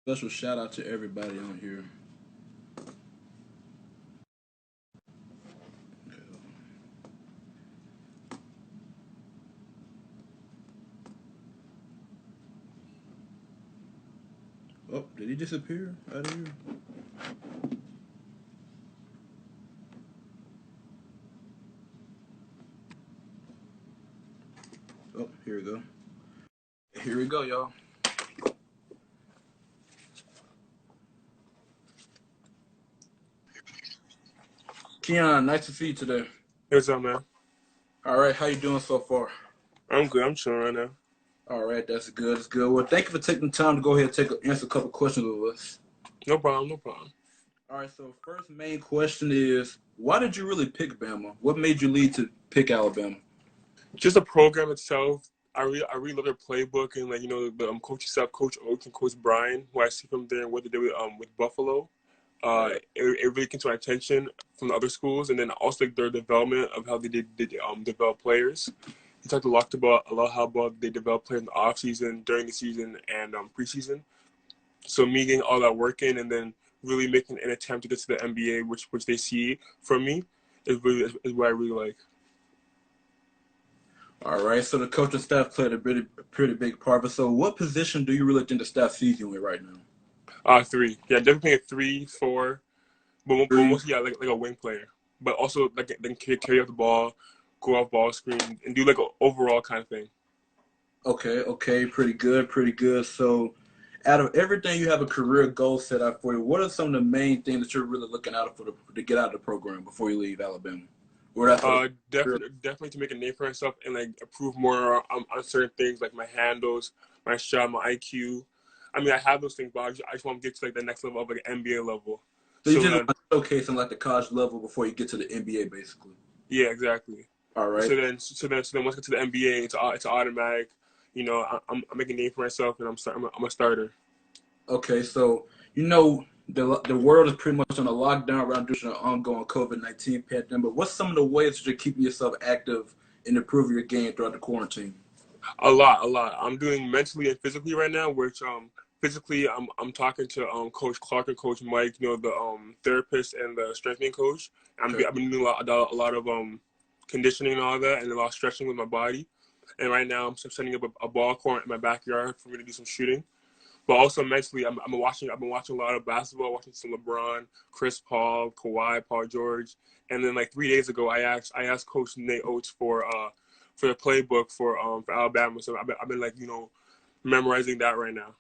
Special shout out to everybody on here. Oh, did he disappear out of here? Oh, here we go. Here we go, y'all. Keon, nice to see you today. Hey, what's up, man? All right, how you doing so far? I'm good. I'm chilling right now. All right, that's good. That's good. Well, thank you for taking the time to go ahead and answer a couple questions with us. No problem. No problem. All right, so first main question is, why did you really pick Bama? What made you lead to pick Alabama? Just the program itself. I really love their playbook and like the coach itself, Coach Oates and Coach Brian, who I see from there and what they did with Buffalo. Right. It really came to my attention from the other schools, and then also like their development of how they did develop players. He talked a lot how about they develop players in the off season, during the season, and preseason. So me getting all that work in, and then really making an attempt to get to the NBA, which they see from me, is what I really like. All right, so the coaching staff played a pretty big part. But so, what position do you really think the staff sees you in right now? Three. Yeah, definitely a 3, 4, but Three. mostly yeah, like a wing player. But also like then carry out the ball, go off ball screen, and do like an overall kind of thing. Okay, okay, pretty good, pretty good. So, out of everything you have a career goal set out for you, what are some of the main things that you're really looking out for to get out of the program before you leave Alabama? Or that's for the career. Definitely to make a name for myself and like improve more on certain things like my handles, my shot, my IQ. I mean, I have those things, but I just want to get to like the next level of like NBA level. So you So just then, want to showcase in like the college level before you get to the NBA, basically. yeah, exactly. All right. So then once I get to the NBA, it's automatic. I'm making a name for myself, and I'm a starter. Okay, so the world is pretty much on a lockdown around due to the ongoing COVID-19 pandemic. What's some of the ways that you're keeping yourself active and improving your game throughout the quarantine? A lot. I'm doing mentally and physically right now, which physically I'm talking to Coach Clark and Coach Mike, the therapist and the strengthening coach. Okay. I've been doing a lot of conditioning and all that, and a lot of stretching with my body. And right now I'm setting up a ball court in my backyard for me to do some shooting. But also mentally, I've been watching a lot of basketball, watching some LeBron, Chris Paul, Kawhi, Paul George, and then like 3 days ago, I asked Coach Nate Oates for the playbook for Alabama. So I've been like memorizing that right now.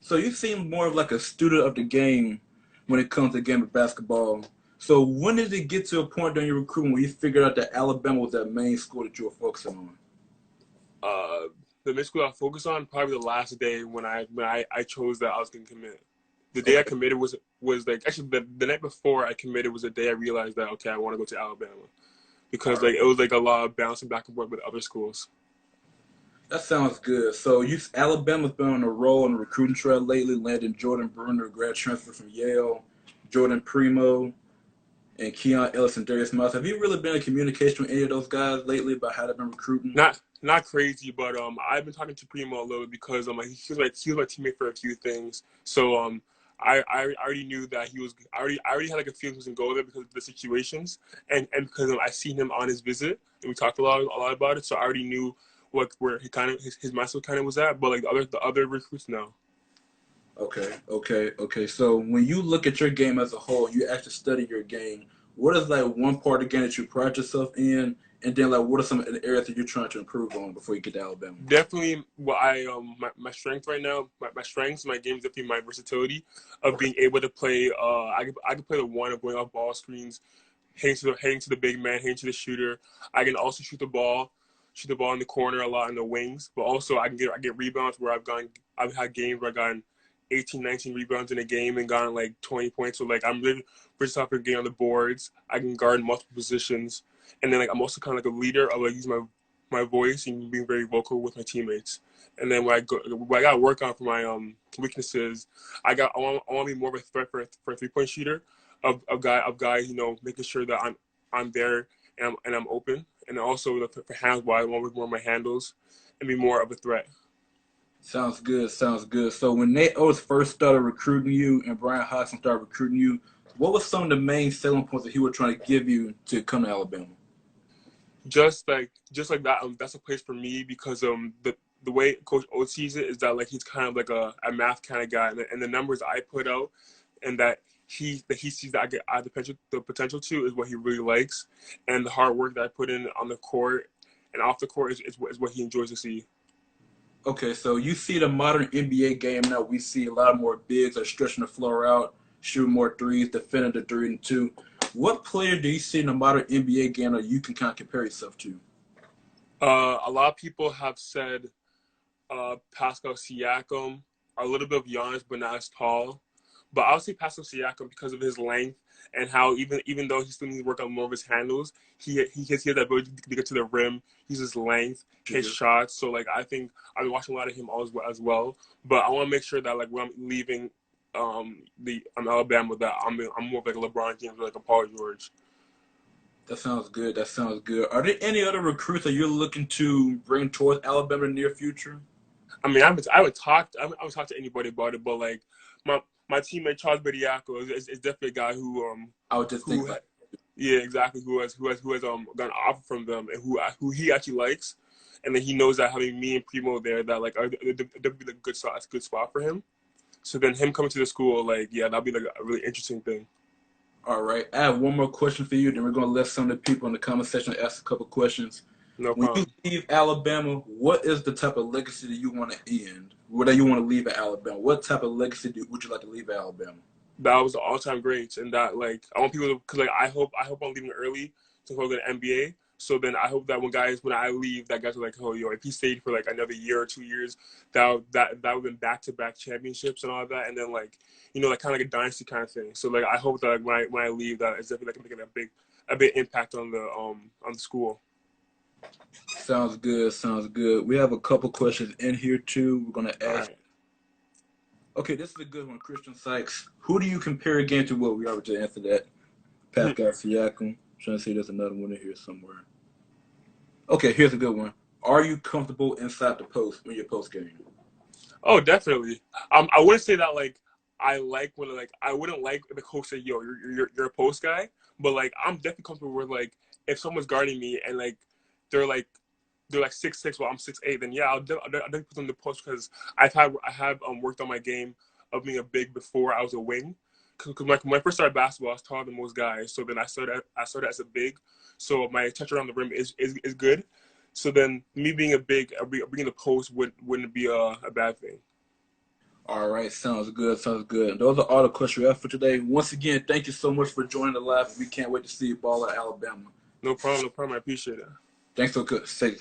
So you seem more of like a student of the game when it comes to the game of basketball. So when did it get to a point during your recruitment where you figured out that Alabama was that main school that you were focusing on? Uh, the mid school I focus on probably the last day when I chose that I was gonna commit. The day I Okay. committed was like actually the night before I committed was the day I realized that okay I want to go to Alabama All because right. like it was like a lot of bouncing back and forth with other schools. That sounds good. So Alabama's been on a roll on the recruiting trail lately, landing Jordan Bruner, grad transfer from Yale, Jordan Primo, and Keon Ellis and Darius Miles. Have you really been in communication with any of those guys lately about how they've been recruiting? Not crazy, but I've been talking to Primo a little bit because he was my teammate for a few things. So I already knew that I already had like a feeling he was gonna go there because of the situations and because I seen him on his visit and we talked a lot about it. So I already knew what where he kind of his mindset kind of was at. But like the other recruits, no. Okay, okay, okay. So when you look at your game as a whole, you actually study your game. What is like one part of the game that you pride yourself in, and then like what are some of the areas that you're trying to improve on before you get to Alabama? Definitely what my strength right now, my strengths, my game is definitely my versatility of Okay, being able to play I can play the one of going off ball screens, heading to the big man, heading to the shooter. I can also shoot the ball in the corner a lot in the wings, but also I get rebounds where I've had games where I've gotten 18, 19 rebounds in a game and gotten like 20 points. So like I'm really versatile for getting on the boards. I can guard multiple positions. And then like I'm also kind of like a leader. I like use my voice and being very vocal with my teammates. And then what I got to work on for my weaknesses, I want to be more of a threat for a 3 point shooter of guys making sure that I'm there and I'm open. And also for hands wise, I want to work more on my handles and be more of a threat. Sounds good. Sounds good. So when Nate Oates first started recruiting you and Brian Hodgson started recruiting you, what was some of the main selling points that he was trying to give you to come to Alabama? Just like that. That's a place for me because the way Coach Oates sees it is that like he's kind of like a math kind of guy, and the numbers I put out, and that he sees that I have the potential to is what he really likes, and the hard work that I put in on the court and off the court is what he enjoys to see. Okay, so you see the modern NBA game now. We see a lot more bigs are stretching the floor out, shooting more threes, defending the 3 and 2. What player do you see in the modern NBA game that you can kind of compare yourself to? A lot of people have said Pascal Siakam, a little bit of Giannis, but not as tall. But I'll say Pascal Siakam because of his length and how even though he still needs to work on more of his handles, he has the ability to get to the rim. He's his length, his Mhm. shots. So like I think I've been watching a lot of him as well. But I want to make sure that like when I'm leaving the Alabama that I'm more of like a LeBron James or like a Paul George. That sounds good. That sounds good. Are there any other recruits that you're looking to bring towards Alabama in the near future? I mean, I would talk to anybody about it, but like my my teammate Charles Bediako is definitely a guy I would just think who about. yeah, exactly, who has got an offer from them and who he actually likes, and then he knows that having me and Primo there that like that'd be like a good spot for him. So then him coming to the school, like yeah, that'd be like a really interesting thing. All right. I have one more question for you. Then we're going to let some of the people in the comment section ask a couple questions. No When you problem. leave Alabama, what is the type of legacy that you want to end? What that you want to leave at Alabama? What type of legacy would you like to leave at Alabama? That was the all-time greats, and that like I want people to because like I hope I'm leaving early to go to the NBA. So then I hope that when I leave, that guys are like, oh yo, if he stayed for like another year or 2 years, that would been back-to-back championships and all that, and then like like kind of like a dynasty kind of thing. So like I hope that like, when I leave, that it's definitely like making a big impact on the school. Sounds good. Sounds good. We have a couple questions in here too. We're going to All ask. right. Okay, this is a good one. Christian Sykes. Who do you compare again to? What we already answered that. Pascal Siakam. Trying to see there's another one in here somewhere. Okay, here's a good one. Are you comfortable inside the post in your post game? Oh, definitely. I wouldn't say that like I like when like I wouldn't like the coach say, "Yo, you're a post guy," but like I'm definitely comfortable with like if someone's guarding me and like they're like they're like 6'6" while I'm 6'8", then yeah, I'll definitely put them in the post because I have worked on my game of being a big before I was a wing. Because when I first started basketball, I was taller than most guys. So then I started as a big, so my touch around the rim is good. So then me being a big, being the post wouldn't be a bad thing. All right, sounds good. Sounds good. And those are all the questions we have for today. Once again, thank you so much for joining the live. We can't wait to see you ball at Alabama. No problem, no problem. I appreciate it. Thanks for good. Say